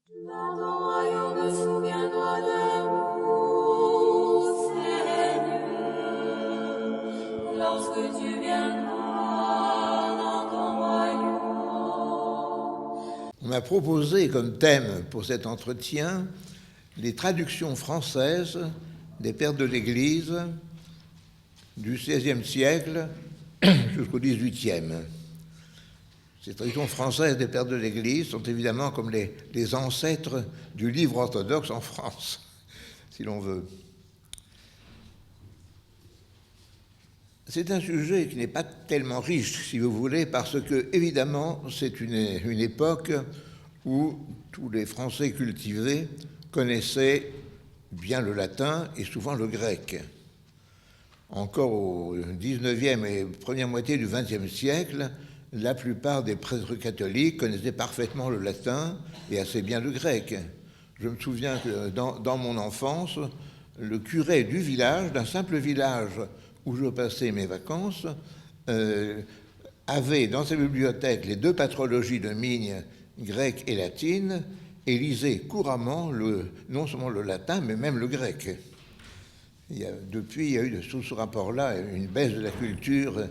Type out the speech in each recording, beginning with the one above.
Dans ton royaume, souviens-toi de nous, Seigneur, lorsque tu viendras dans ton royaume. On m'a proposé comme thème pour cet entretien les traductions françaises des pères de l'Église du XVIe siècle jusqu'au XVIIIe. Ces traductions françaises des pères de l'Église sont évidemment comme les ancêtres du livre orthodoxe en France, si l'on veut. C'est un sujet qui n'est pas tellement riche, si vous voulez, parce que, évidemment, c'est une époque où tous les Français cultivés connaissaient bien le latin et souvent le grec. Encore au XIXe et première moitié du XXe siècle, la plupart des prêtres catholiques connaissaient parfaitement le latin et assez bien le grec. Je me souviens que dans mon enfance, le curé du village, d'un simple village où je passais mes vacances, avait dans sa bibliothèque les deux patrologies de Migne, grecque et latine, et lisait couramment non seulement le latin, mais même le grec. Depuis, il y a eu sous ce rapport-là une baisse de la culture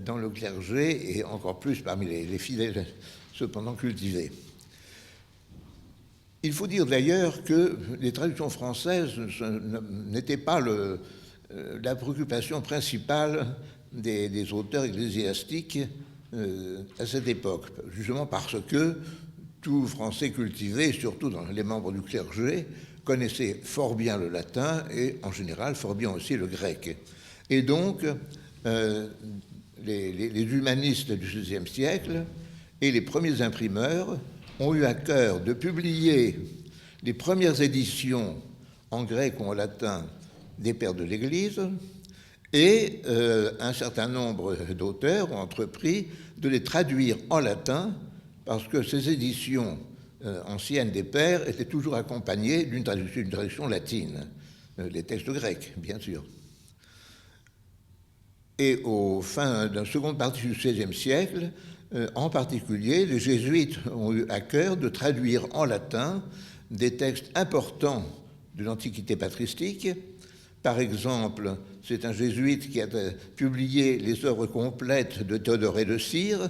dans le clergé et encore plus parmi les fidèles cependant cultivés. Il faut dire d'ailleurs que les traductions françaises n'étaient pas la préoccupation principale des auteurs ecclésiastiques à cette époque, justement parce que tout Français cultivé, surtout dans les membres du clergé, connaissait fort bien le latin et en général fort bien aussi le grec. Et donc, les humanistes du XVIe siècle et les premiers imprimeurs ont eu à cœur de publier les premières éditions en grec ou en latin des pères de l'Église, et un certain nombre d'auteurs ont entrepris de les traduire en latin, parce que ces éditions anciennes des pères étaient toujours accompagnées d'une traduction latine, les textes grecs, bien sûr. Et au fin de la seconde partie du XVIe siècle, en particulier, les jésuites ont eu à cœur de traduire en latin des textes importants de l'Antiquité patristique. Par exemple, c'est un jésuite qui a publié les œuvres complètes de Théodoré de Cire,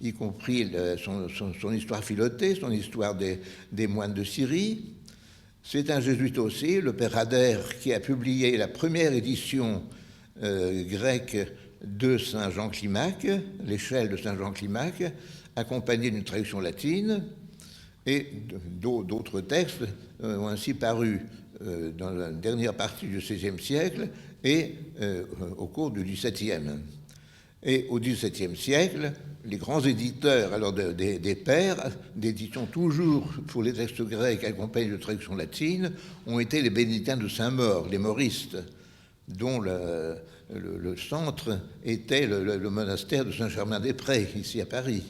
y compris son histoire philotée, son histoire des moines de Syrie. C'est un jésuite aussi, le père Adère, qui a publié la première édition grecque de Saint Jean Climaque, l'échelle de Saint Jean Climaque, accompagnée d'une traduction latine, et d'autres textes ont ainsi paru dans la dernière partie du XVIe siècle et au cours du XVIIe. Et au XVIIe siècle, les grands éditeurs alors des pères, d'édition toujours pour les textes grecs accompagnés de traduction latine, ont été les bénédictins de Saint-Maur, les Mauristes, dont le centre était le monastère de Saint-Germain-des-Prés, ici à Paris.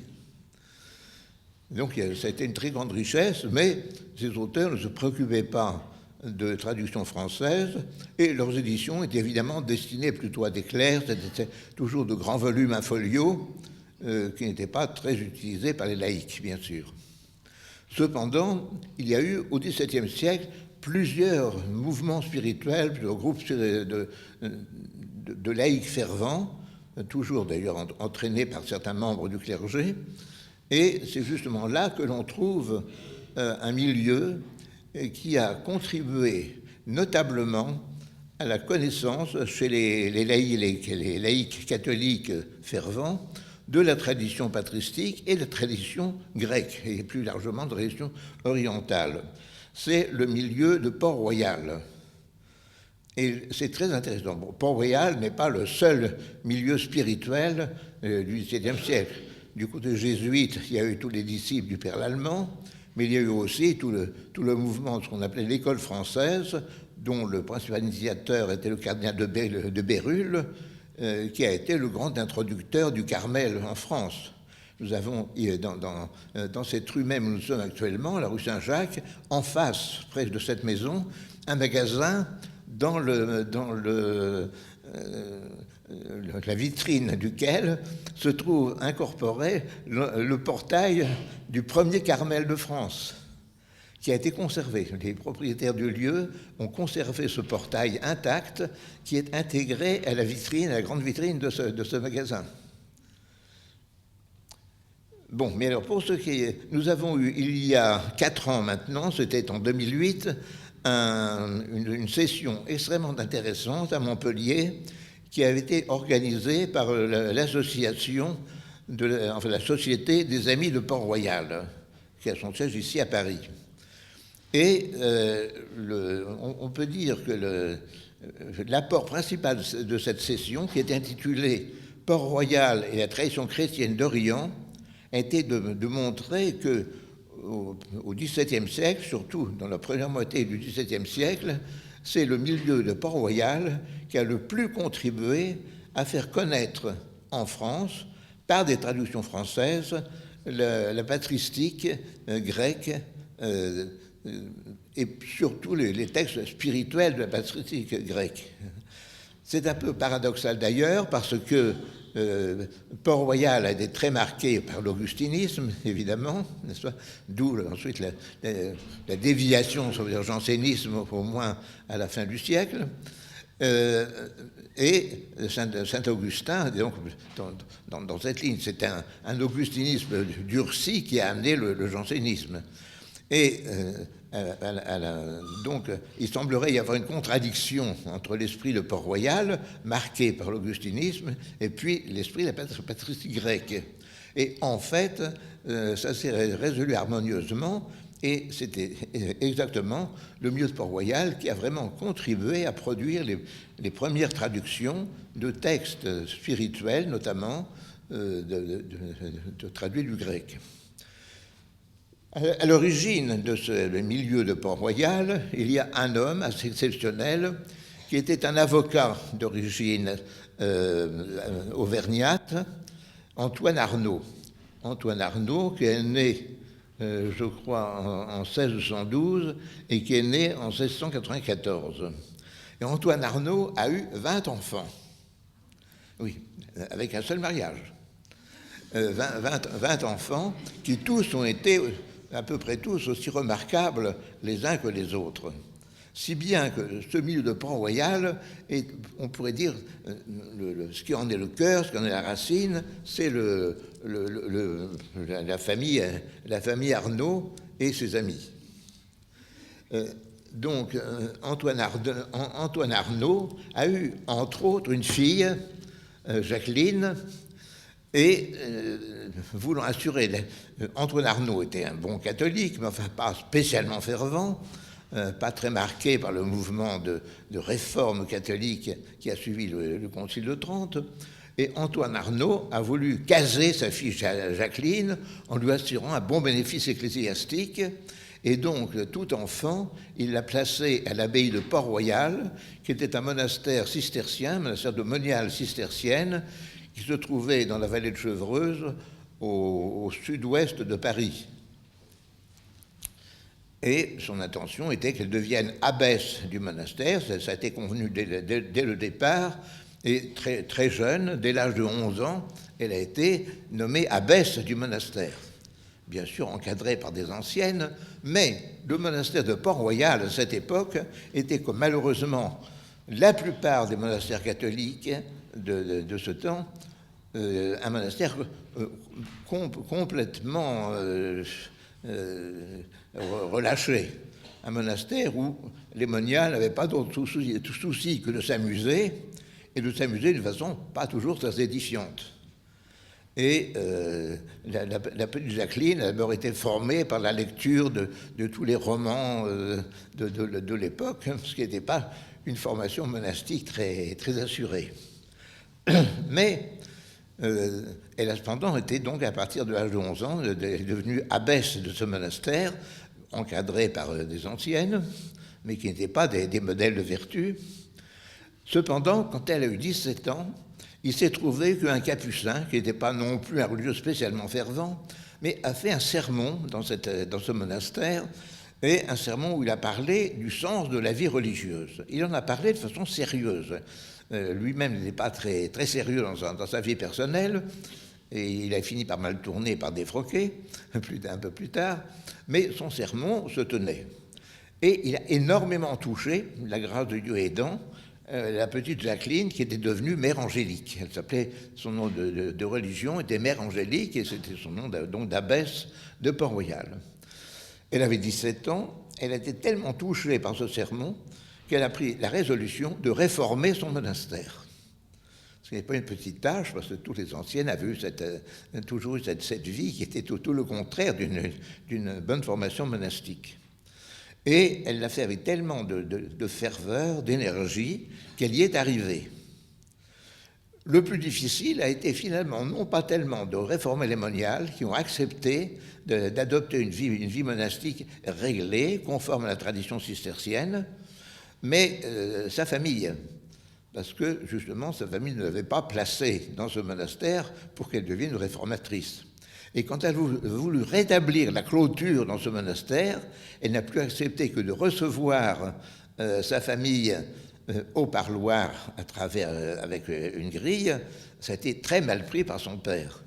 Donc ça a été une très grande richesse, mais ces auteurs ne se préoccupaient pas de traduction française, et leurs éditions étaient évidemment destinées plutôt à des clercs, c'était toujours de grands volumes in folio, qui n'étaient pas très utilisés par les laïcs, bien sûr. Cependant, il y a eu au XVIIe siècle plusieurs mouvements spirituels, plusieurs groupes de laïcs fervents, toujours d'ailleurs entraînés par certains membres du clergé, et c'est justement là que l'on trouve un milieu qui a contribué notablement à la connaissance chez les laïcs catholiques fervents de la tradition patristique et de la tradition grecque, et plus largement de la tradition orientale. C'est le milieu de Port-Royal. Et c'est très intéressant. Bon, Port-Royal n'est pas le seul milieu spirituel du XVIIe siècle. Du côté jésuite, il y a eu tous les disciples du Père Lallemand, mais il y a eu aussi tout le mouvement de ce qu'on appelait l'école française, dont le principal initiateur était le cardinal de Bérulle, qui a été le grand introducteur du Carmel en France. Nous avons, dans cette rue même où nous sommes actuellement, la rue Saint-Jacques, en face, près de cette maison, un magasin dans la vitrine duquel se trouve incorporé le portail du premier Carmel de France, qui a été conservé. Les propriétaires du lieu ont conservé ce portail intact qui est intégré à la vitrine, à la grande vitrine de ce magasin. Bon, mais alors pour ce qui est... Nous avons eu, il y a 4 ans maintenant, c'était en 2008, une session extrêmement intéressante à Montpellier qui avait été organisée par l'association, enfin la Société des Amis de Port-Royal, qui a son siège ici à Paris. Et on peut dire que l'apport principal de cette session, qui est intitulée « Port-Royal et la tradition chrétienne d'Orient », a été de montrer qu'au XVIIe siècle, surtout dans la première moitié du XVIIe siècle, c'est le milieu de Port-Royal qui a le plus contribué à faire connaître en France, par des traductions françaises, la patristique grecque et surtout les textes spirituels de la patristique grecque. C'est un peu paradoxal d'ailleurs parce que Port-Royal a été très marqué par l'augustinisme, évidemment, n'est-ce pas? D'où ensuite la déviation sur le jansénisme, au moins à la fin du siècle. Et Saint-Augustin, donc, dans cette ligne, c'est un augustinisme durci qui a amené le jansénisme. Et donc, il semblerait y avoir une contradiction entre l'esprit de Port-Royal, marqué par l'augustinisme, et puis l'esprit de la patristique grecque. Et en fait, ça s'est résolu harmonieusement, et c'était exactement le milieu de Port-Royal qui a vraiment contribué à produire les premières traductions de textes spirituels, notamment traduits du grec. À l'origine de ce milieu de Port-Royal, il y a un homme assez exceptionnel qui était un avocat d'origine auvergnate, Antoine Arnauld. Antoine Arnauld, qui est né, je crois, en 1612 et qui est né en 1694. Et Antoine Arnauld a eu 20 enfants. Oui, avec un seul mariage. 20 enfants qui tous ont été, à peu près tous, aussi remarquables les uns que les autres. Si bien que ce milieu de Port-Royal, on pourrait dire, ce qui en est le cœur, ce qui en est la racine, c'est la famille Arnauld et ses amis. Donc, Antoine Arnauld a eu, entre autres, une fille, Jacqueline, et voulant assurer... Antoine Arnauld était un bon catholique, mais enfin pas spécialement fervent, pas très marqué par le mouvement de réforme catholique qui a suivi le Concile de Trente. Et Antoine Arnauld a voulu caser sa fille Jacqueline en lui assurant un bon bénéfice ecclésiastique. Et donc, tout enfant, il l'a placé à l'abbaye de Port-Royal, qui était un monastère cistercien, un monastère de moniales cisterciennes, qui se trouvait dans la vallée de Chevreuse, au sud-ouest de Paris. Et son intention était qu'elle devienne abbesse du monastère, ça a été convenu dès le départ, et très, très jeune, dès l'âge de 11 ans, elle a été nommée abbesse du monastère. Bien sûr encadrée par des anciennes, mais le monastère de Port-Royal, à cette époque, était, comme malheureusement la plupart des monastères catholiques de ce temps, un monastère complètement relâché. Un monastère où les moniales n'avaient pas d'autre souci que de s'amuser, et de s'amuser d'une façon pas toujours très édifiante. Et la petite Jacqueline a d'abord été formée par la lecture de tous les romans de l'époque, ce qui n'était pas une formation monastique très, très assurée. Mais elle a cependant été donc, à partir de l'âge de 11 ans, devenue abbesse de ce monastère, encadrée par des anciennes, mais qui n'étaient pas des modèles de vertu. Cependant, quand elle a eu 17 ans, il s'est trouvé qu'un capucin, qui n'était pas non plus un religieux spécialement fervent, mais a fait un sermon dans ce monastère, et un sermon où il a parlé du sens de la vie religieuse. Il en a parlé de façon sérieuse. Lui-même n'était pas très, très sérieux dans sa vie personnelle, et il a fini par mal tourner, par défroquer, un peu plus tard, mais son sermon se tenait. Et il a énormément touché, la grâce de Dieu aidant, la petite Jacqueline, qui était devenue Mère Angélique. Elle s'appelait, son nom de religion était Mère Angélique, et c'était son nom donc d'abbesse de Port-Royal. Elle avait 17 ans, elle était tellement touchée par ce sermon qu'elle a pris la résolution de réformer son monastère. Ce n'est pas une petite tâche, parce que toutes les anciennes avaient toujours eu cette vie qui était tout le contraire d'une bonne formation monastique. Et elle l'a fait avec tellement de ferveur, d'énergie, qu'elle y est arrivée. Le plus difficile a été finalement non pas tellement de réformer les moniales, qui ont accepté d'adopter une vie monastique réglée, conforme à la tradition cistercienne, mais sa famille, parce que justement sa famille ne l'avait pas placée dans ce monastère pour qu'elle devienne une réformatrice. Et quand elle a voulu rétablir la clôture dans ce monastère, elle n'a plus accepté que de recevoir sa famille au parloir avec une grille. Ça a été très mal pris par son père.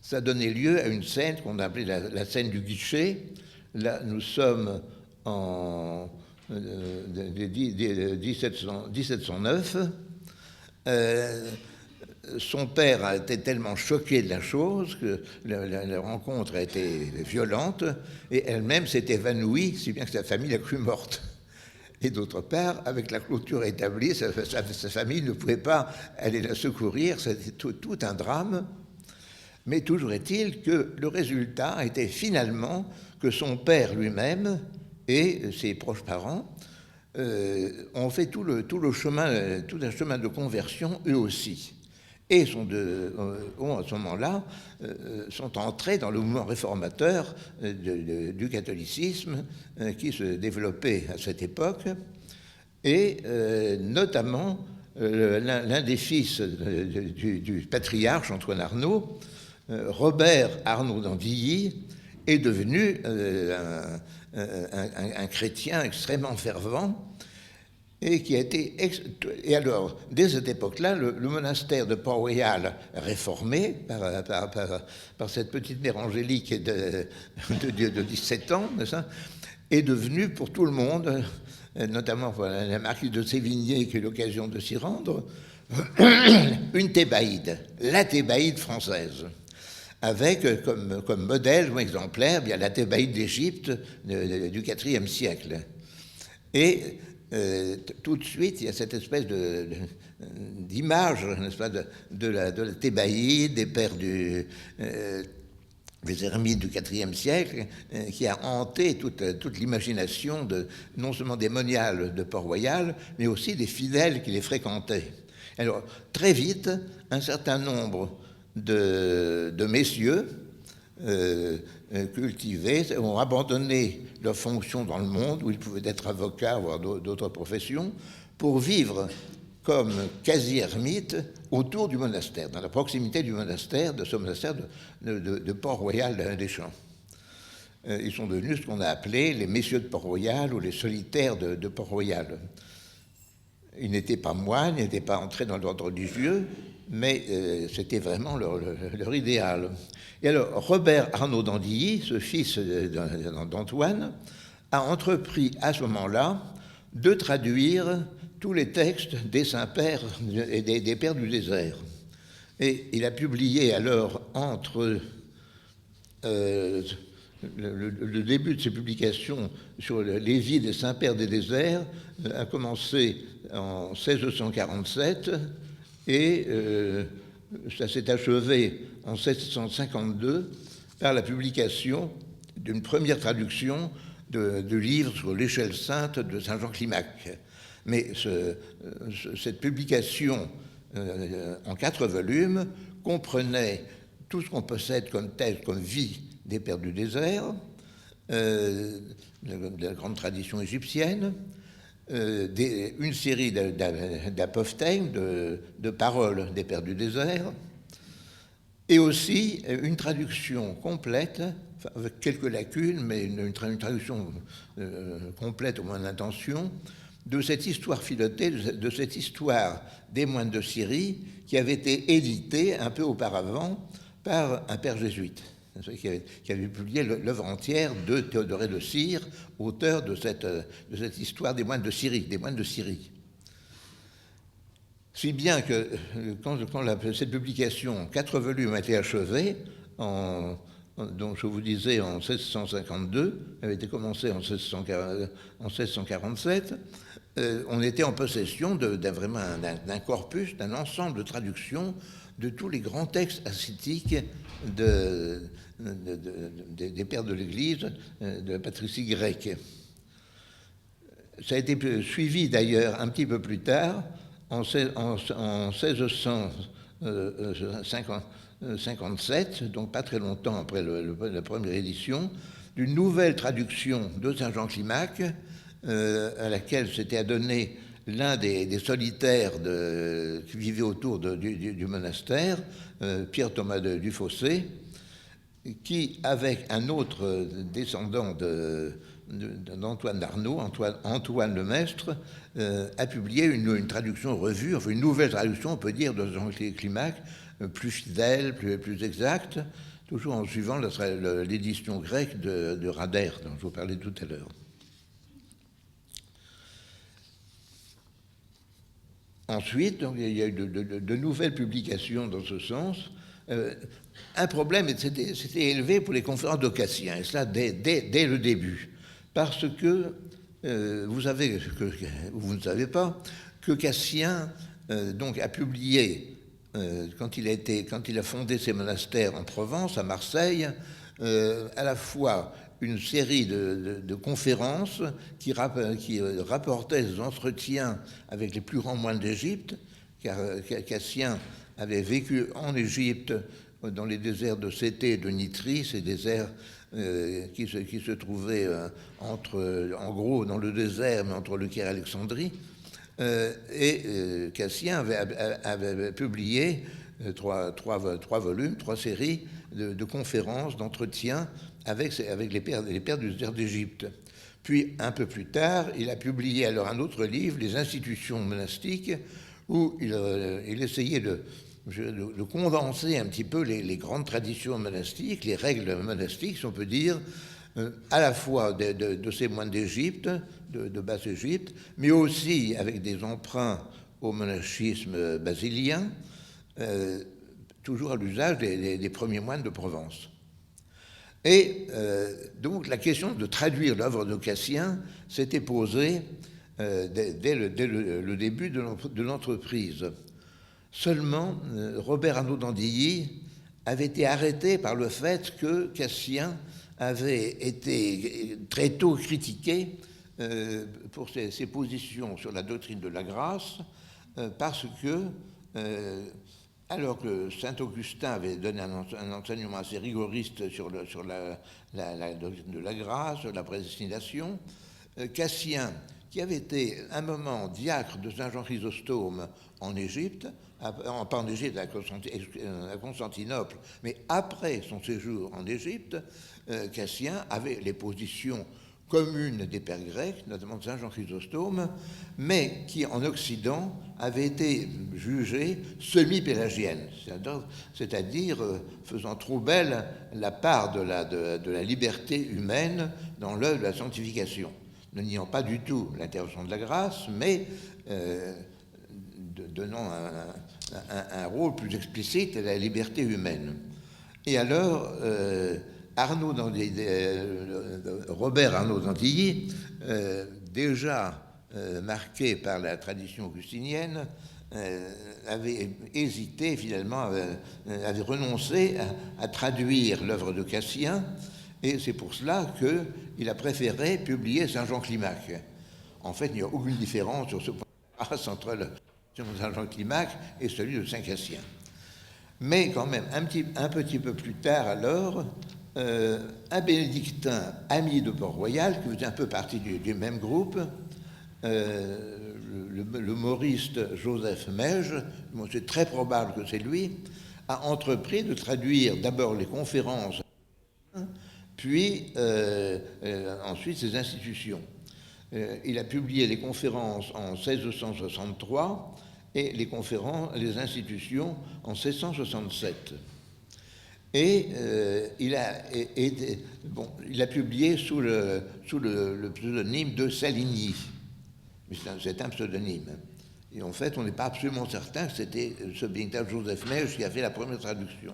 Ça a donné lieu à une scène qu'on a appelée la scène du guichet. Là, nous sommes en 1709. Son père a été tellement choqué de la chose que la rencontre a été violente et elle-même s'est évanouie, si bien que sa famille l'a cru morte. Et d'autre part, avec la clôture établie, sa famille ne pouvait pas aller la secourir, c'était tout un drame. Mais toujours est-il que le résultat a été finalement que son père lui-même et ses proches parents ont fait tout un chemin de conversion eux aussi. Et à ce moment-là, sont entrés dans le mouvement réformateur du catholicisme qui se développait à cette époque, et notamment l'un des fils du patriarche Antoine Arnaud, Robert Arnaud d'Andilly, est devenu un chrétien extrêmement fervent, et qui a été... Et alors, dès cette époque-là, le monastère de Port-Royal, réformé par cette petite mère angélique de 17 ans, est devenu pour tout le monde, notamment pour la marquise de Sévigné qui a eu l'occasion de s'y rendre, une thébaïde, la thébaïde française, avec comme modèle ou exemplaire bien la thébaïde d'Égypte du IVe siècle. Et tout de suite, il y a cette espèce d'image, n'est-ce pas, de la thébaïde, des pères des ermites du IVe siècle, qui a hanté toute l'imagination non seulement des moniales de Port-Royal, mais aussi des fidèles qui les fréquentaient. Alors, très vite, un certain nombre de messieurs cultivés ont abandonné leur fonction dans le monde, où ils pouvaient être avocats, voire d'autres professions, pour vivre comme quasi-ermites autour du monastère, dans la proximité du monastère, de ce monastère de Port-Royal des Champs. Ils sont devenus ce qu'on a appelé les messieurs de Port-Royal ou les solitaires de Port-Royal. Ils n'étaient pas moines, ils n'étaient pas entrés dans l'ordre religieux, mais c'était vraiment leur idéal. Et alors, Robert Arnaud d'Andilly, ce fils d'Antoine, a entrepris à ce moment-là de traduire tous les textes des saints-pères et des pères du désert. Et il a publié alors entre le début de ses publications sur les vies des saints-pères des déserts, a commencé en 1647 et ça s'est achevé en 1752 par la publication d'une première traduction de livres sur l'échelle sainte de Saint Jean Climac. Mais cette publication en 4 volumes comprenait tout ce qu'on possède comme texte, comme vie des pères du désert, de la grande tradition égyptienne, une série d'apophthegmes, de paroles des pères du désert, et aussi une traduction complète, avec quelques lacunes, mais une traduction complète au moins d'intention, de cette histoire filotée, de cette histoire des moines de Syrie, qui avait été éditée un peu auparavant par un père jésuite, qui avait publié l'œuvre entière de Théodoré de Cire, auteur de cette histoire des moines de Syrie, Si bien que quand cette publication, 4 volumes, a été achevée, donc je vous disais en 1652, avait été commencée en 1647, on était en possession d'un corpus, d'un ensemble de traductions de tous les grands textes ascétiques des pères de l'Église, de la patristie grecque. Ça a été suivi d'ailleurs un petit peu plus tard, en 1657, donc pas très longtemps après la première édition, d'une nouvelle traduction de Saint Jean Climac, à laquelle s'était adonné l'un des solitaires qui vivait autour du monastère, Pierre Thomas du Fossé, qui, avec un autre descendant d'Antoine d'Arnaud, Antoine le Maistre, a publié une traduction revue, enfin une nouvelle traduction, on peut dire, de Jean Climac, plus fidèle, plus exacte, toujours en suivant l'édition grecque de Rader, dont je vous parlais tout à l'heure. Ensuite, donc, il y a eu de nouvelles publications dans ce sens. Un problème s'était élevé pour les conférences de Cassien, et cela dès le début, parce que vous ne savez pas que Cassien donc a publié, quand il a fondé ses monastères en Provence, à Marseille, à la fois une série de conférences qui rapportaient des entretiens avec les plus grands moines d'Égypte, car Cassien avait vécu en Égypte, dans les déserts de Sété et de Nitrie, ces déserts qui se trouvaient en gros dans le désert, mais entre le Caire et Alexandrie. Cassien avait publié trois volumes, 3 séries de conférences, d'entretiens avec les pères du désert d'Égypte. Puis, un peu plus tard, il a publié alors un autre livre, Les institutions monastiques, où il essayait de condenser un petit peu les grandes traditions monastiques, les règles monastiques, si on peut dire, à la fois de ces moines d'Égypte, de Basse-Égypte, mais aussi avec des emprunts au monachisme basilien, toujours à l'usage des premiers moines de Provence. Et donc la question de traduire l'œuvre de Cassien s'était posée dès le début de l'entreprise. Seulement, Robert Arnaud d'Andilly avait été arrêté par le fait que Cassien avait été très tôt critiqué pour ses positions sur la doctrine de la grâce, parce que, alors que Saint-Augustin avait donné un enseignement assez rigoriste sur la doctrine de la grâce, la prédestination, Cassien, qui avait été un moment diacre de Saint Jean Chrysostome en Égypte, pas en Égypte, à Constantinople, mais après son séjour en Égypte, Cassien avait les positions communes des pères grecs, notamment de Saint Jean Chrysostome, mais qui en Occident avaient été jugées semi-pélagiennes, c'est-à-dire faisant trop belle la part de la liberté humaine dans l'œuvre de la sanctification, ne niant pas du tout l'intervention de la grâce, mais donnant un rôle plus explicite à la liberté humaine. Et alors, Robert Arnaud d'Andilly, déjà marqué par la tradition augustinienne, avait hésité, finalement, avait renoncé à traduire l'œuvre de Cassien, et c'est pour cela qu'il a préféré publier Saint Jean Climac. En fait, il n'y a aucune différence sur ce point entre Saint Jean Climac et celui de Saint Cassien. Mais quand même, un petit peu plus tard alors, un bénédictin ami de Port-Royal, qui faisait un peu partie du même groupe, le mauriste Joseph Maige, c'est très probable que c'est lui, a entrepris de traduire d'abord les conférences, puis ensuite ses institutions. Il a publié les conférences en 1663 et les institutions en 1667. Et il a publié sous le pseudonyme de Saligny. C'est un pseudonyme. Et en fait, on n'est pas absolument certain que c'était ce véritable Joseph Mèche qui a fait la première traduction.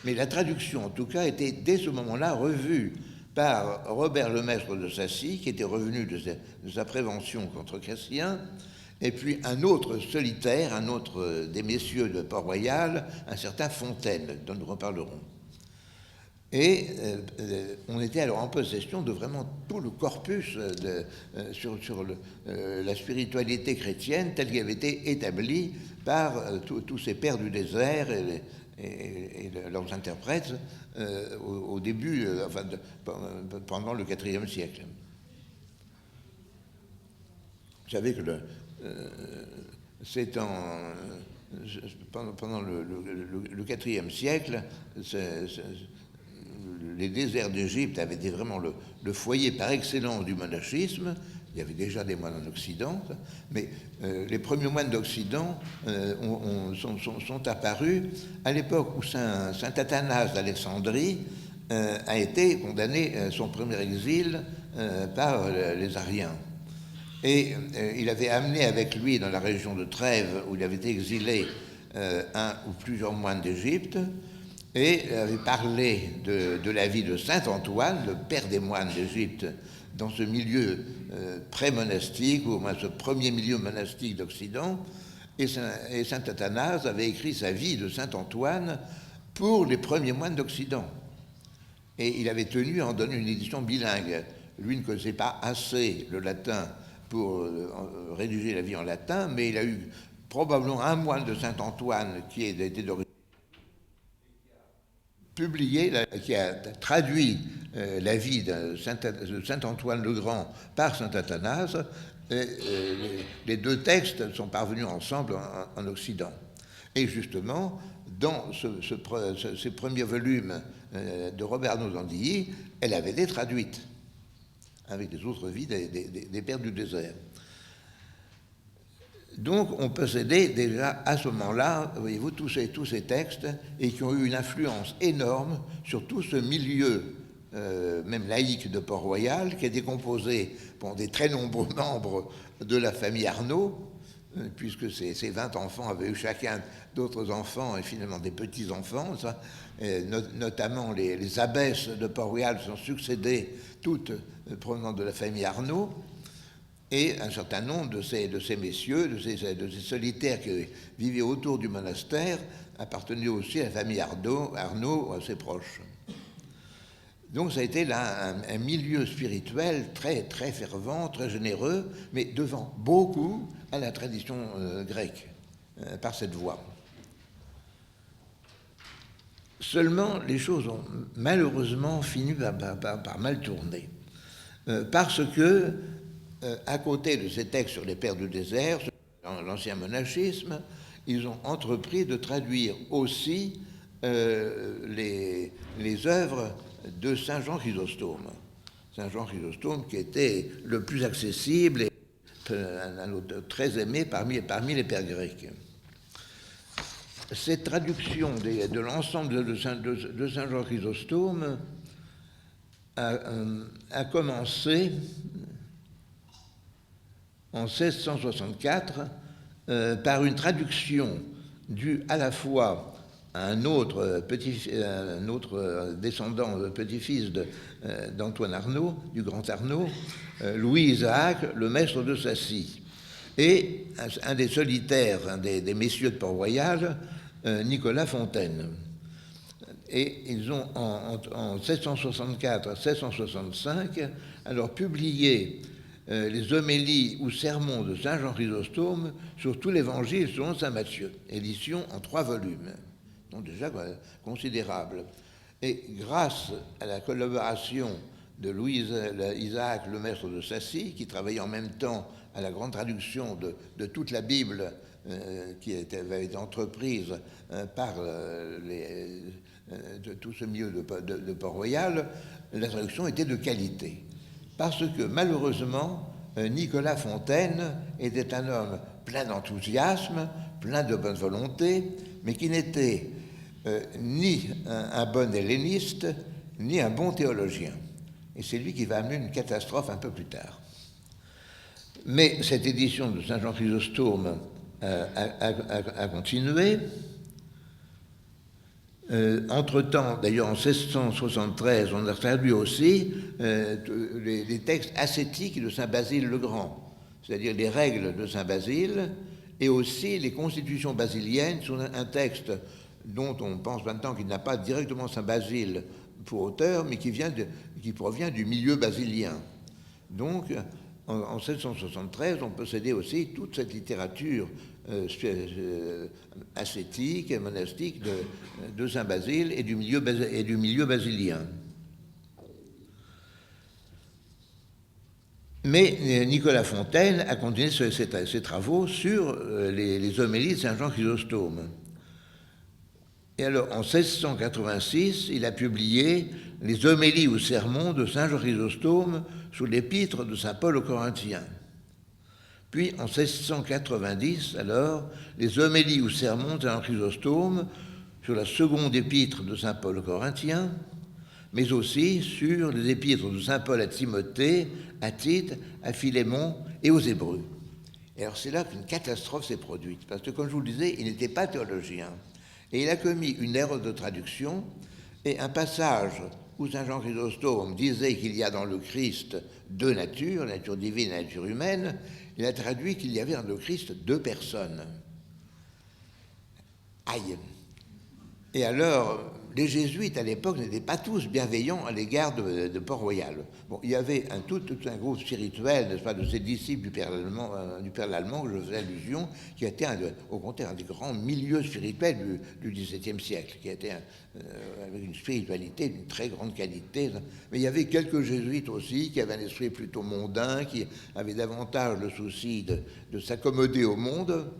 Mais la traduction, en tout cas, était dès ce moment-là revue par Robert Lemaître de Sacy, qui était revenu de sa prévention contre Cassien, et puis un autre solitaire, un autre des messieurs de Port-Royal, un certain Fontaine, dont nous reparlerons. Et on était alors en possession de vraiment tout le corpus sur la spiritualité chrétienne telle qu'elle avait été établie par tous ces pères du désert et leurs interprètes au début, pendant le IVe siècle. Vous savez que pendant le IVe siècle, les déserts d'Égypte avaient été vraiment le foyer par excellence du monachisme. Il y avait déjà des moines en Occident, mais les premiers moines d'Occident sont apparus à l'époque où saint Athanase d'Alexandrie a été condamné à son premier exil par les Ariens. Et il avait amené avec lui dans la région de Trèves, où il avait été exilé, un ou plusieurs moines d'Égypte, et avait parlé de la vie de saint Antoine, le père des moines d'Égypte, dans ce milieu pré-monastique, ou au moins ce premier milieu monastique d'Occident. Et saint Athanase avait écrit sa vie de saint Antoine pour les premiers moines d'Occident. Et il avait tenu à en donner une édition bilingue. Lui ne connaissait pas assez le latin pour rédiger la vie en latin, mais il a eu probablement un moine de saint Antoine qui était d'origine publié, qui a traduit la vie de saint Antoine le Grand par saint Athanase. Les deux textes sont parvenus ensemble en Occident. Et justement, dans ces premiers volumes de Robert Arnauld d'Andilly, elle avait été traduite avec les autres vies des pères du désert. Donc, on possédait déjà à ce moment-là, voyez-vous, tous ces textes, et qui ont eu une influence énorme sur tout ce milieu, même laïque de Port-Royal, qui était composé des très nombreux membres de la famille Arnauld, puisque ces 20 enfants avaient eu chacun d'autres enfants et finalement des petits-enfants, notamment les abbesses de Port-Royal sont succédées, toutes provenant de la famille Arnauld. Et un certain nombre de ces messieurs, de ces solitaires qui vivaient autour du monastère, appartenaient aussi à la famille Arnauld, assez proche. Donc ça a été là un milieu spirituel très, très fervent, très généreux, mais devant beaucoup à la tradition grecque, par cette voie. Seulement, les choses ont malheureusement fini par mal tourner, parce que à côté de ces textes sur les pères du désert, sur l'ancien monachisme, ils ont entrepris de traduire aussi les œuvres de saint Jean Chrysostome. Saint Jean Chrysostome qui était le plus accessible et un auteur très aimé parmi les pères grecs. Cette traduction de l'ensemble de saint Jean Chrysostome a commencé en 1664 par une traduction due à la fois à un autre descendant, petit-fils d'Antoine Arnauld, du grand Arnauld, Louis-Isaac, le maître de Sacy, et un des solitaires, des messieurs de Port-Royal, Nicolas Fontaine. Et ils ont, en 1664-1665, alors publié les homélies ou sermons de saint Jean Chrysostome sur tout l'Évangile selon saint Matthieu, édition en 3 volumes, donc déjà considérable. Et grâce à la collaboration de Louis-Isaac, le maître de Sacy, qui travaillait en même temps à la grande traduction de toute la Bible qui avait été entreprise par tout ce milieu de Port-Royal, la traduction était de qualité. Parce que malheureusement, Nicolas Fontaine était un homme plein d'enthousiasme, plein de bonne volonté, mais qui n'était ni un bon helléniste, ni un bon théologien. Et c'est lui qui va amener une catastrophe un peu plus tard. Mais cette édition de Saint Jean Chrysostome a continué. Entre-temps, d'ailleurs en 1673, on a traduit aussi les textes ascétiques de Saint Basile le Grand, c'est-à-dire les règles de Saint Basile, et aussi les constitutions basiliennes sur un texte dont on pense maintenant qu'il n'a pas directement Saint Basile pour auteur, mais qui provient du milieu basilien. Donc, en 1773, on possédait aussi toute cette littérature ascétique et monastique de Saint Basile et du milieu basilien. Mais Nicolas Fontaine a continué ses travaux sur les homélies de Saint Jean Chrysostome. Et alors, en 1686, il a publié les homélies ou sermons de Saint Jean Chrysostome sous l'épître de Saint Paul aux Corinthiens. Puis, en 1690, alors, les homélies ou sermons de Saint Jean Chrysostome sur la seconde épître de Saint Paul aux Corinthiens, mais aussi sur les épîtres de Saint Paul à Timothée, à Tite, à Philémon et aux Hébreux. Et alors, c'est là qu'une catastrophe s'est produite, parce que, comme je vous le disais, il n'était pas théologien. Et il a commis une erreur de traduction, et un passage où Saint Jean Chrysostome disait qu'il y a dans le Christ deux natures, la nature divine et la nature humaine, il a traduit qu'il y avait dans le Christ deux personnes. Aïe! Et alors, les jésuites à l'époque n'étaient pas tous bienveillants à l'égard de Port-Royal. Bon, il y avait tout un groupe spirituel, n'est-ce pas, de ses disciples du Père Lallemand, que je faisais allusion, qui était au contraire un des grands milieux spirituels du XVIIe siècle, qui était avec une spiritualité d'une très grande qualité. Mais il y avait quelques jésuites aussi qui avaient un esprit plutôt mondain, qui avaient davantage le souci de s'accommoder au monde,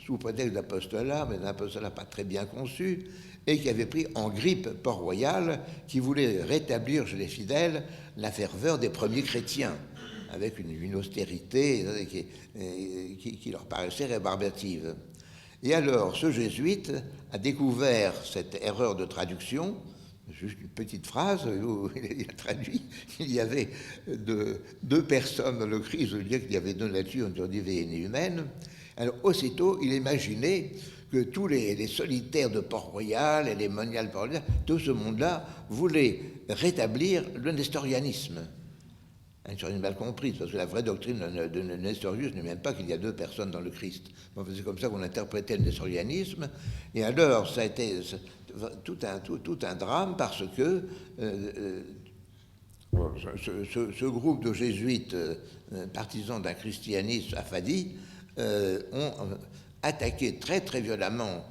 sous prétexte d'apostolat, mais d'un apostolat pas très bien conçu, et qui avait pris en grippe Port-Royal, qui voulait rétablir chez les fidèles la ferveur des premiers chrétiens, avec une austérité qui leur paraissait rébarbative. Et alors, ce jésuite a découvert cette erreur de traduction, juste une petite phrase où il a traduit qu'il y avait deux personnes dans le Christ, je veux dire qu'il y avait deux natures, une nature divine et humaine. Alors, aussitôt, il imaginait que tous les solitaires de Port-Royal et les moniales de Port-Royal, tout ce monde-là voulait rétablir le nestorianisme. Un nestorianisme mal compris, parce que la vraie doctrine de Nestorius n'est même pas qu'il y a deux personnes dans le Christ. C'est comme ça qu'on interprétait le nestorianisme. Et alors, ça a été tout un drame parce que ce groupe de jésuites partisans d'un christianisme affadi ont attaqué très très violemment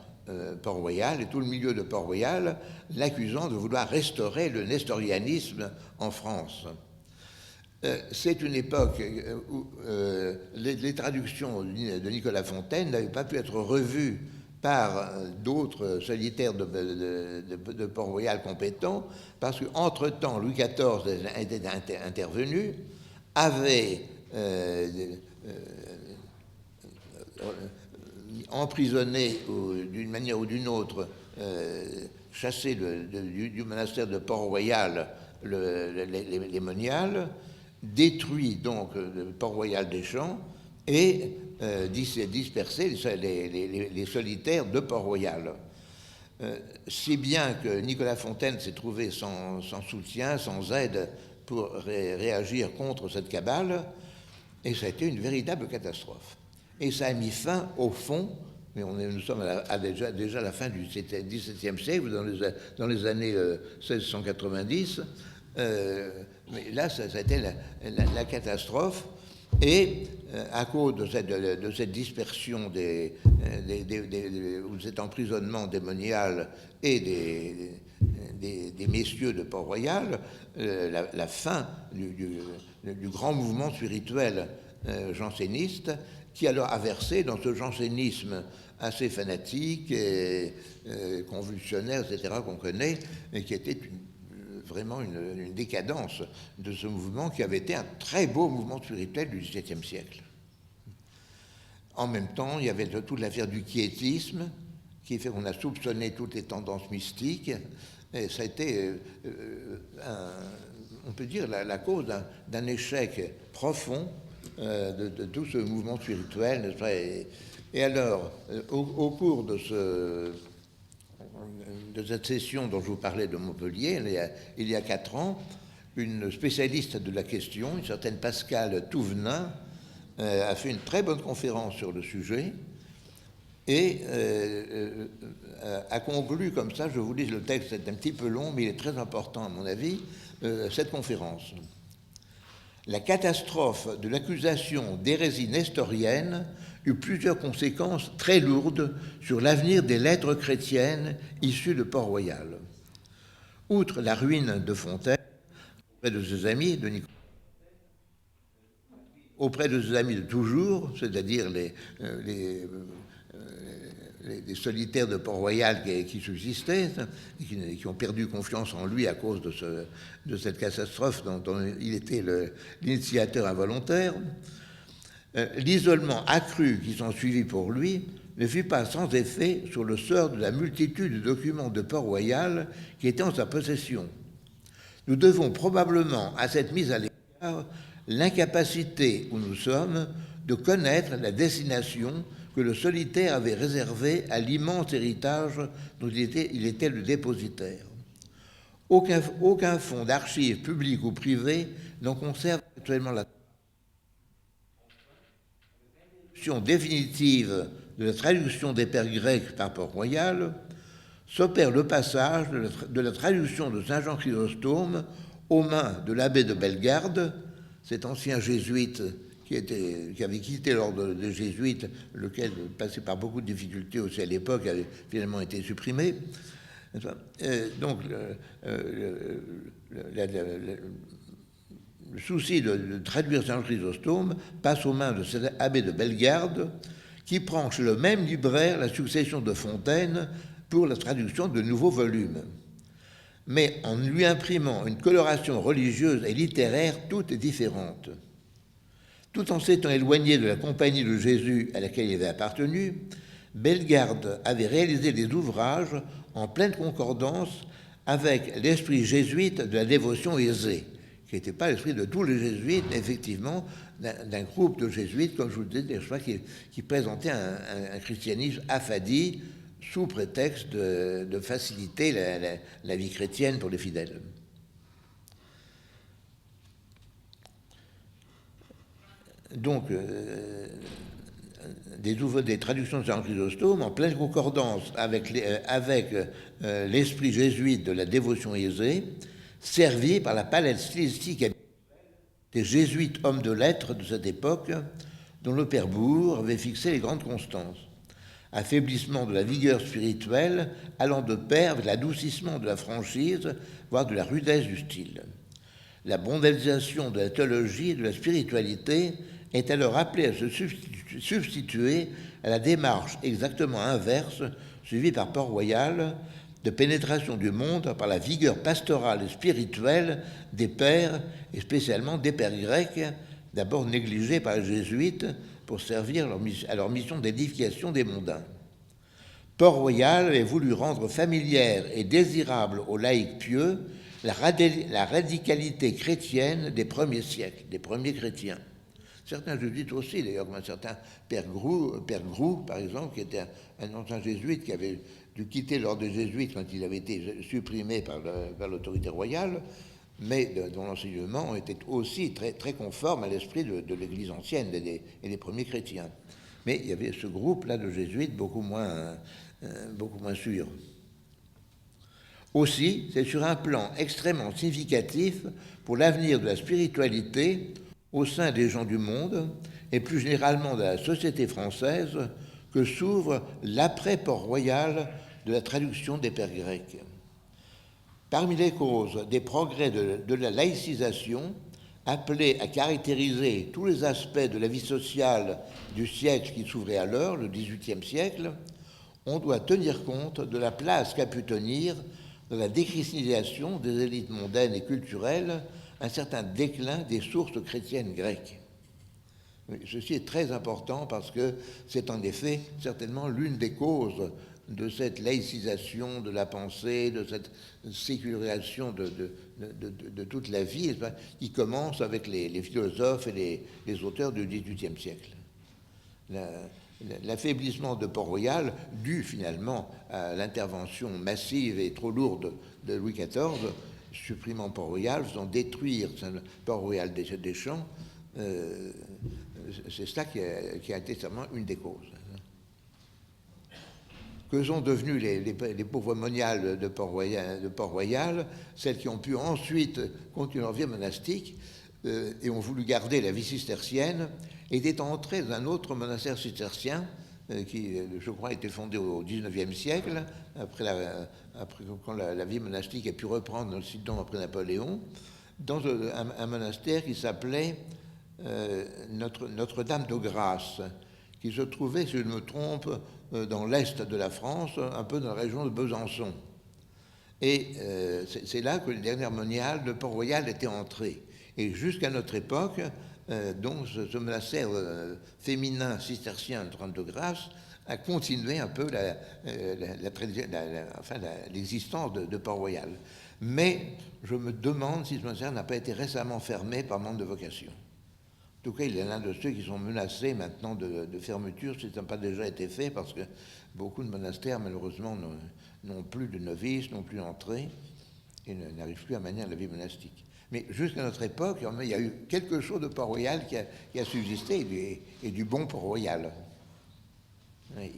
Port-Royal et tout le milieu de Port-Royal, l'accusant de vouloir restaurer le nestorianisme en France. C'est une époque où les traductions de Nicolas Fontaine n'avaient pas pu être revues par d'autres solitaires de Port-Royal compétents, parce qu'entre-temps, Louis XIV était intervenu, avait emprisonné d'une manière ou d'une autre, chassé du monastère de Port-Royal les moniales, détruit donc Port-Royal des Champs et dispersé les solitaires de Port-Royal. Si bien que Nicolas Fontaine s'est trouvé sans soutien, sans aide pour réagir contre cette cabale, et ça a été une véritable catastrophe. Et ça a mis fin, au fond, mais nous sommes déjà à la fin du XVIIe siècle, dans les années 1690, mais là, ça a été la catastrophe. Et à cause de cette dispersion ou de cet emprisonnement des moniales et des messieurs de Port-Royal, la fin du grand mouvement spirituel janséniste, qui alors a versé dans ce jansénisme assez fanatique et convulsionnaire, etc., qu'on connaît, et qui était vraiment une décadence de ce mouvement qui avait été un très beau mouvement spirituel du XVIIe siècle. En même temps, il y avait toute l'affaire du quiétisme qui fait qu'on a soupçonné toutes les tendances mystiques. Et ça a été, on peut dire, la cause d'un échec profond de tout ce mouvement spirituel, n'est-ce pas? Et alors, au cours de cette session dont je vous parlais de Montpellier, il y a 4 ans, une spécialiste de la question, une certaine Pascale Touvenin, a fait une très bonne conférence sur le sujet et a conclu comme ça, je vous lis le texte, c'est un petit peu long, mais il est très important à mon avis, cette conférence. La catastrophe de l'accusation d'hérésie nestorienne eut plusieurs conséquences très lourdes sur l'avenir des lettres chrétiennes issues de Port-Royal. Outre la ruine de Fontaine, auprès de ses amis de Nicolas, auprès de ses amis de toujours, c'est-à-dire les solitaires de Port-Royal qui subsistaient et qui ont perdu confiance en lui à cause de cette catastrophe dont il était l'initiateur involontaire, l'isolement accru qui s'en suivit pour lui ne fut pas sans effet sur le sort de la multitude de documents de Port-Royal qui étaient en sa possession. Nous devons probablement à cette mise à l'écart l'incapacité où nous sommes de connaître la destination que le solitaire avait réservée à l'immense héritage dont il était le dépositaire. Aucun fonds d'archives publiques ou privées n'en conserve actuellement la définitive de la traduction des pères grecs par Port-Royal, s'opère le passage de la traduction de Saint Jean Chrysostome aux mains de l'abbé de Bellegarde, cet ancien jésuite qui avait quitté l'ordre des jésuites, lequel passait par beaucoup de difficultés aussi à l'époque, avait finalement été supprimé. Donc, le souci de traduire Saint Chrysostome passe aux mains de cet abbé de Bellegarde, qui prend chez le même libraire la succession de Fontaine pour la traduction de nouveaux volumes, mais en lui imprimant une coloration religieuse et littéraire toute différente. Tout en s'étant éloigné de la compagnie de Jésus à laquelle il avait appartenu, Bellegarde avait réalisé des ouvrages en pleine concordance avec l'esprit jésuite de la dévotion aisée, qui n'était pas l'esprit de tous les jésuites, mais effectivement d'un groupe de jésuites, comme je vous le disais, qui présentait un christianisme affadi sous prétexte de faciliter la vie chrétienne pour les fidèles. Donc, des traductions de Saint Chrysostome en pleine concordance avec l'esprit jésuite de la dévotion aisée, servi par la palette stylistique des jésuites hommes de lettres de cette époque, dont le père Bourg avait fixé les grandes constances. Affaiblissement de la vigueur spirituelle allant de pair avec l'adoucissement de la franchise, voire de la rudesse du style. La mondialisation de la théologie et de la spiritualité est alors appelée à se substituer à la démarche exactement inverse suivie par Port-Royal de pénétration du monde par la vigueur pastorale et spirituelle des pères, et spécialement des pères grecs, d'abord négligés par les jésuites pour servir à leur mission d'édification des mondains. Port-Royal avait voulu rendre familière et désirable aux laïcs pieux la radicalité chrétienne des premiers siècles, des premiers chrétiens. Certains jésuites aussi, d'ailleurs, comme un certain Père Groux, par exemple, qui était un ancien jésuite qui avait dû quitter l'ordre des jésuites quand il avait été supprimé par l'autorité royale, mais dont l'enseignement était aussi très, très conforme à l'esprit de l'Église ancienne et des premiers chrétiens. Mais il y avait ce groupe-là de jésuites beaucoup moins sûr. Aussi, c'est sur un plan extrêmement significatif pour l'avenir de la spiritualité au sein des gens du monde et plus généralement de la société française que s'ouvre l'après-Port-Royal de la traduction des pères grecs. Parmi les causes des progrès de la laïcisation, appelée à caractériser tous les aspects de la vie sociale du siècle qui s'ouvrait alors, le XVIIIe siècle, on doit tenir compte de la place qu'a pu tenir dans la déchristianisation des élites mondaines et culturelles un certain déclin des sources chrétiennes grecques. Ceci est très important parce que c'est en effet certainement l'une des causes de cette laïcisation de la pensée, de cette sécularisation de toute la vie, qui commence avec les philosophes et les auteurs du XVIIIe siècle. L'affaiblissement de Port-Royal, dû finalement à l'intervention massive et trop lourde de Louis XIV, supprimant Port-Royal, faisant détruire Port-Royal des Champs, c'est ça qui a été certainement une des causes. Que sont devenus les pauvres moniales de Port-Royal, celles qui ont pu ensuite continuer leur vie monastique et ont voulu garder la vie cistercienne, étaient entrées dans un autre monastère cistercien qui, je crois, a été fondé au XIXe siècle, quand la vie monastique a pu reprendre le site après Napoléon, dans un monastère qui s'appelait Notre-Dame de Grâce, qui se trouvait, si je ne me trompe, dans l'est de la France, un peu dans la région de Besançon. Et c'est là que les dernières moniales de Port-Royal étaient entrées. Et jusqu'à notre époque, donc ce monastère féminin cistercien de Grâce a continué un peu l'existence de Port-Royal. Mais je me demande si ce monastère n'a pas été récemment fermé par manque de vocation. En tout cas, il est l'un de ceux qui sont menacés maintenant de fermeture, si ça n'a pas déjà été fait, parce que beaucoup de monastères, malheureusement, n'ont plus de novices, n'ont plus d'entrée, et n'arrivent plus à manier la vie monastique. Mais jusqu'à notre époque, il y a eu quelque chose de Port-Royal qui a subsisté, et du bon Port-Royal. Oui.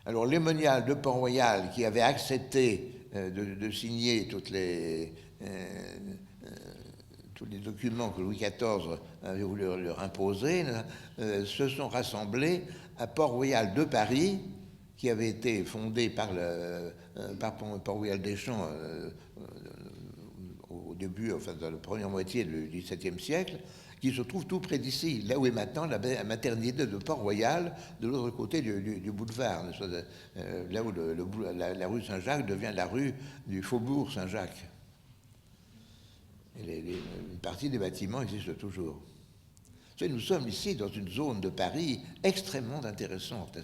Alors, les moniales de Port-Royal qui avaient accepté de signer tous les documents que Louis XIV avait voulu leur imposer, se sont rassemblés à Port-Royal de Paris, qui avait été fondé par Port-Royal des Champs au début, enfin dans la première moitié du XVIIe siècle, qui se trouve tout près d'ici, là où est maintenant la maternité de Port-Royal, de l'autre côté du boulevard, là où la rue Saint-Jacques devient la rue du faubourg Saint-Jacques. Et une partie des bâtiments existe toujours. Nous sommes ici dans une zone de Paris extrêmement intéressante.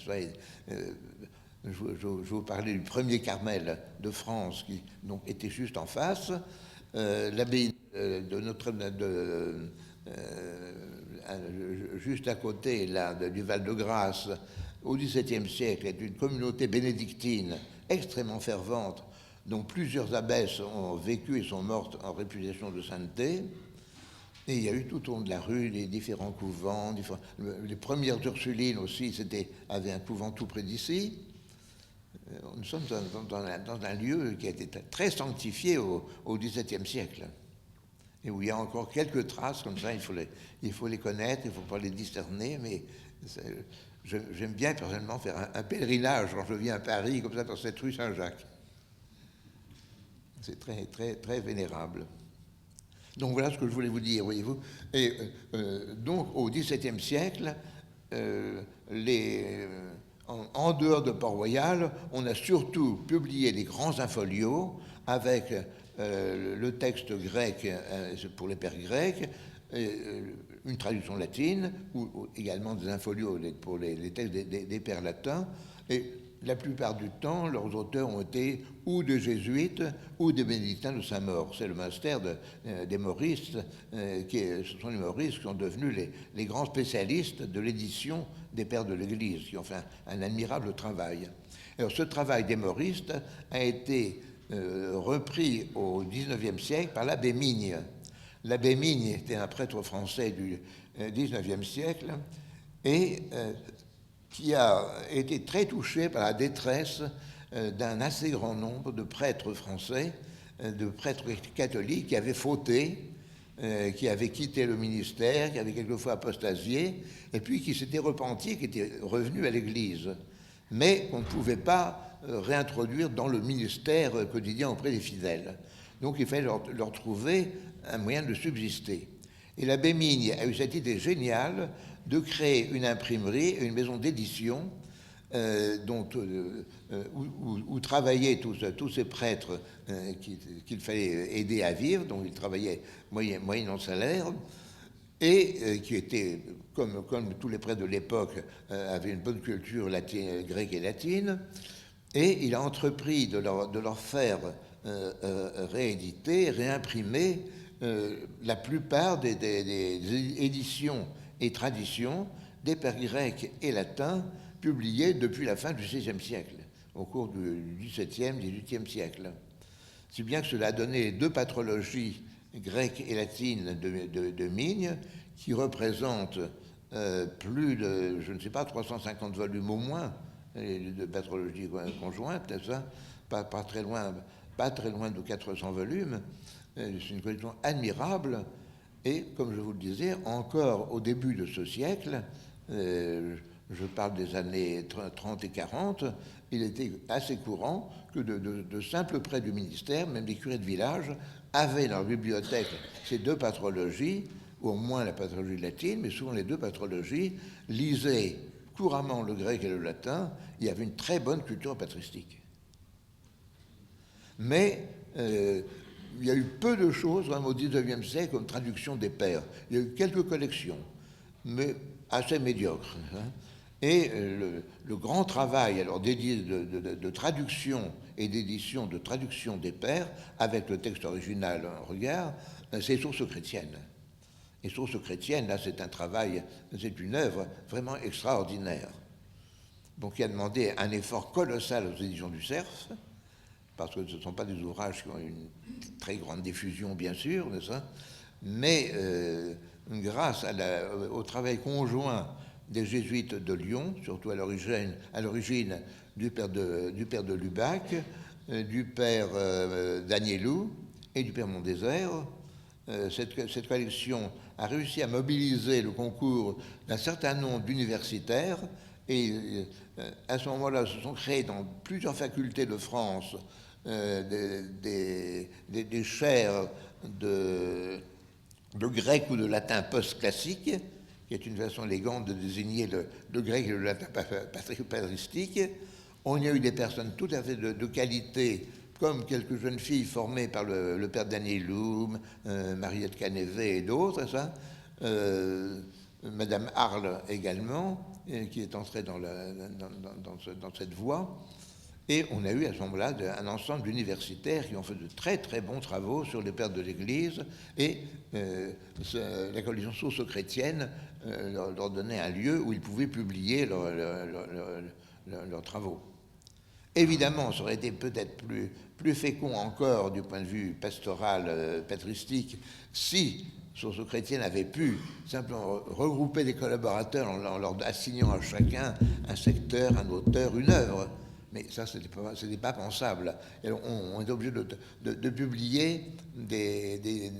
Je vous parlais du premier Carmel de France qui donc, était juste en face. L'abbaye de Notre-Dame, juste à côté là, du Val-de-Grâce, au XVIIe siècle, est une communauté bénédictine extrêmement fervente, dont plusieurs abbesses ont vécu et sont mortes en réputation de sainteté. Et il y a eu tout au long de la rue les différents couvents. Les premières Ursulines aussi avaient un couvent tout près d'ici. Nous sommes dans un lieu qui a été très sanctifié au XVIIe siècle. Et où il y a encore quelques traces comme ça, il faut les connaître, il ne faut pas les discerner, mais j'aime bien personnellement faire un pèlerinage quand je viens à Paris, comme ça, dans cette rue Saint-Jacques. C'est très, très, très vénérable. Donc voilà ce que je voulais vous dire, voyez-vous. Et donc au XVIIe siècle, en dehors de Port-Royal, on a surtout publié des grands infolios avec le texte grec pour les pères grecs, une traduction latine, ou également des infolios pour les textes des pères latins. Et la plupart du temps, leurs auteurs ont été ou des jésuites ou des bénédictins de Saint-Maur. C'est le monastère des Mauristes, ce sont les Mauristes qui sont devenus les grands spécialistes de l'édition des pères de l'Église, qui ont fait un admirable travail. Alors, ce travail des Mauristes a été repris au XIXe siècle par l'abbé Migne. L'abbé Migne était un prêtre français du XIXe siècle et qui a été très touché par la détresse d'un assez grand nombre de prêtres français, de prêtres catholiques qui avaient fauté, qui avaient quitté le ministère, qui avaient quelquefois apostasié, et puis qui s'étaient repentis, qui étaient revenus à l'Église, mais qu'on ne pouvait pas réintroduire dans le ministère quotidien auprès des fidèles. Donc il fallait leur trouver un moyen de subsister. Et l'abbé Migne a eu cette idée géniale de créer une imprimerie et une maison d'édition où travaillaient tous ces prêtres qu'il fallait aider à vivre, donc ils travaillaient moyennant salaire, et qui était, comme tous les prêtres de l'époque, avait une bonne culture grecque et latine, et il a entrepris de leur faire rééditer, réimprimer la plupart des éditions et traditions des pères grecs et latins publiés depuis la fin du XVIe siècle, au cours du XVIIe, XVIIIe siècle. Si bien que cela a donné 2 patrologies grecques et latines de Migne, qui représentent plus de, je ne sais pas, 350 volumes au moins, de patrologie conjointe, n'est-ce pas, pas très loin de 400 volumes. C'est une collection admirable. Et, comme je vous le disais, encore au début de ce siècle, je parle des années 30 et 40, il était assez courant que de simples prêtres du ministère, même des curés de village, avaient dans leur bibliothèque ces 2 patrologies, ou au moins la patrologie latine, mais souvent les 2 patrologies, lisaient couramment le grec et le latin. Il y avait une très bonne culture patristique. Mais il y a eu peu de choses, vraiment au XIXe siècle, comme traduction des pères. Il y a eu quelques collections, mais assez médiocres. Hein. Et le grand travail alors dédié de traduction et d'édition, de traduction des pères, avec le texte original en regard, c'est Sources chrétiennes. Et Sources chrétiennes, là, c'est un travail, c'est une œuvre vraiment extraordinaire. Donc, il a demandé un effort colossal aux éditions du Cerf, parce que ce ne sont pas des ouvrages qui ont une très grande diffusion, bien sûr, n'est-ce pas, mais grâce au travail conjoint des jésuites de Lyon, surtout à l'origine du père de Lubac, du père d'Agnelou et du père Mondésert, cette collection a réussi à mobiliser le concours d'un certain nombre d'universitaires, et à ce moment-là se sont créés dans plusieurs facultés de France des chaires de grec ou de latin post-classique, qui est une façon élégante de désigner le grec et le latin patristique. On y a eu des personnes tout à fait de qualité, comme quelques jeunes filles formées par le père Danielou, Mariette Canévet et d'autres, ça. Madame Arles également, qui est entrée dans cette voie. Et on a eu à ce moment-là un ensemble d'universitaires qui ont fait de très très bons travaux sur les pères de l'Église, et la collection Sources chrétiennes leur donnait un lieu où ils pouvaient publier leurs travaux. Évidemment, ça aurait été peut-être plus fécond encore du point de vue pastoral, patristique, si Sources chrétiennes avait pu simplement regrouper des collaborateurs en leur assignant à chacun un secteur, un auteur, une œuvre. Mais ça, ce n'était pas pensable. Et on est obligé de publier des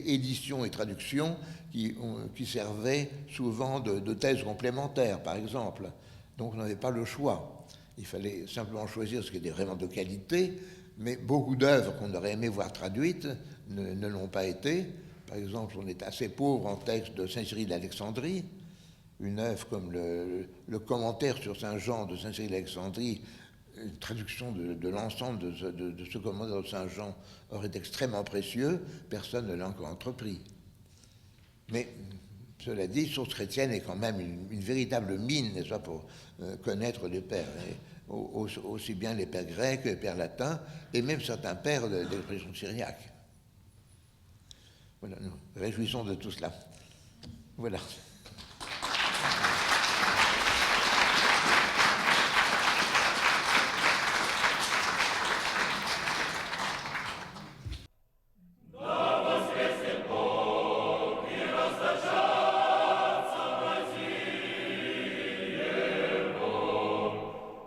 éditions et traductions qui servaient souvent de thèse complémentaire, par exemple. Donc on n'avait pas le choix. Il fallait simplement choisir ce qui était vraiment de qualité, mais beaucoup d'œuvres qu'on aurait aimé voir traduites ne l'ont pas été. Par exemple, on est assez pauvre en texte de Saint Cyril d'Alexandrie. Une œuvre comme le commentaire sur Saint Jean de Saint Cyril d'Alexandrie, une traduction de l'ensemble de ce commentaire de Saint Jean aurait été extrêmement précieux. Personne ne l'a encore entrepris. Mais cela dit, Sources chrétiennes est quand même une véritable mine, n'est-ce pas, pour connaître les pères, aussi bien les pères grecs que les pères latins, et même certains pères de l'expression syriaque. Voilà, nous réjouissons de tout cela. Voilà.